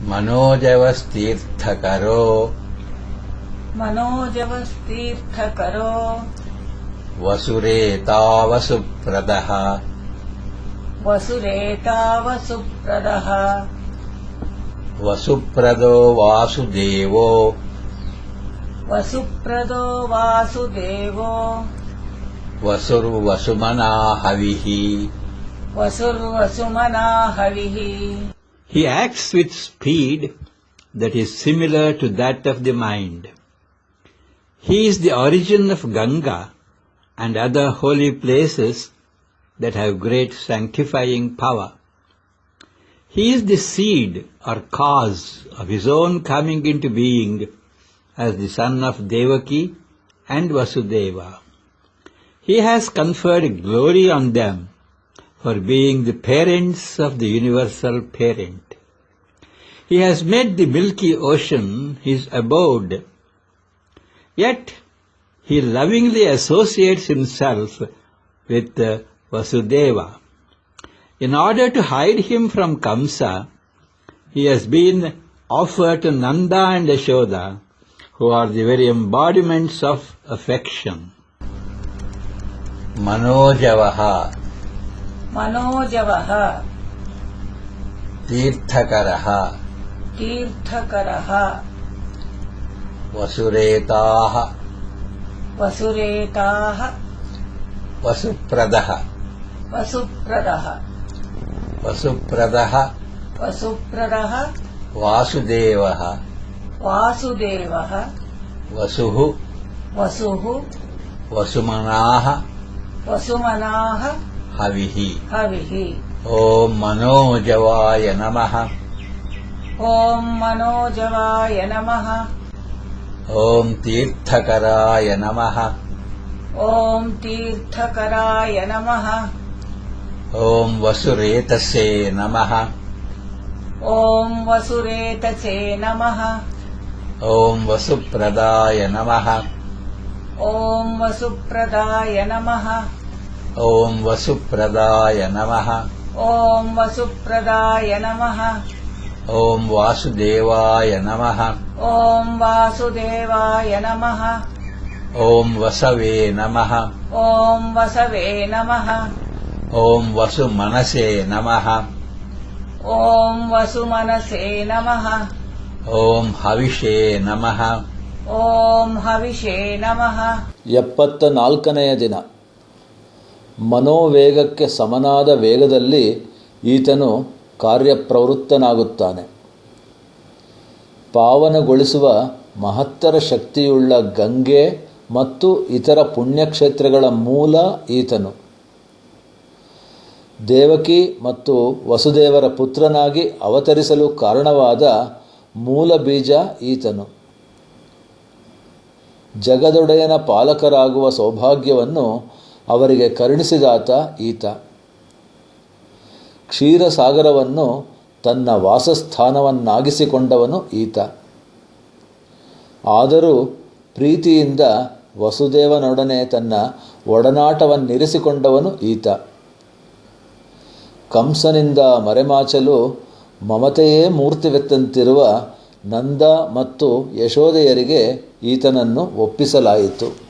मनोजवस्तीर्थकरो वसुरेतावसुप्रदः वसुप्रदो वासुदेवो वसुर्वसुमना हविः He acts with speed that is similar to that of the mind. He is the origin of Ganga and other holy places that have great sanctifying power. He is the seed or cause of his own coming into being as the son of Devaki and Vasudeva. He has conferred glory on them for being the parents of the universal parent. He has made the milky ocean his abode, yet he lovingly associates himself with Vasudeva. In order to hide him from Kamsa, he has been offered to Nanda and Yashoda, who are the very embodiments of affection. मनोजवः तीर्थकरः वसुरेताः वसुप्रदः वासुदेवः वसुः वसुमनाः हविः ॐ मनोजवाय नमः ॐ तीर्थकराय नमः ॐ वसुरेतसे नमः ॐ वसुप्रदाय नमः ॐ वसुप्रदाय नमः ॐ वासुदेवाय नमः ॐ वसवे नमः ॐ वसवे नमः ॐ वसुमनसे नमः ॐ हविषे नमः 74ನೆಯ ದಿನ. ಮನೋವೇಗಕ್ಕೆ ಸಮನಾದ ವೇಗದಲ್ಲಿ ಈತನು ಕಾರ್ಯಪ್ರವೃತ್ತನಾಗುತ್ತಾನೆ. ಪಾವನಗೊಳಿಸುವ ಮಹತ್ತರ ಶಕ್ತಿಯುಳ್ಳ ಗಂಗೆ ಮತ್ತು ಇತರ ಪುಣ್ಯಕ್ಷೇತ್ರಗಳ ಮೂಲ ಈತನು. ದೇವಕಿ ಮತ್ತು ವಸುದೇವರ ಪುತ್ರನಾಗಿ ಅವತರಿಸಲು ಕಾರಣವಾದ ಮೂಲ ಬೀಜ ಈತನು. ಜಗದೊಡೆಯನ ಪಾಲಕರಾಗುವ ಸೌಭಾಗ್ಯವನ್ನು ಅವರಿಗೆ ಕರುಣಿಸಿದಾತ ಈತ. ಕ್ಷೀರಸಾಗರವನ್ನು ತನ್ನ ವಾಸಸ್ಥಾನವನ್ನಾಗಿಸಿಕೊಂಡವನು ಈತ. ಆದರೂ ಪ್ರೀತಿಯಿಂದ ವಸುದೇವನೊಡನೆ ತನ್ನ ಒಡನಾಟವನ್ನಿರಿಸಿಕೊಂಡವನು ಈತ. ಕಂಸನಿಂದ ಮರೆಮಾಚಲು ಮಮತೆಯೇ ಮೂರ್ತಿವೆತ್ತಂತಿರುವ ನಂದ ಮತ್ತು ಯಶೋದೆಯರಿಗೆ ಈತನನ್ನು ಒಪ್ಪಿಸಲಾಯಿತು.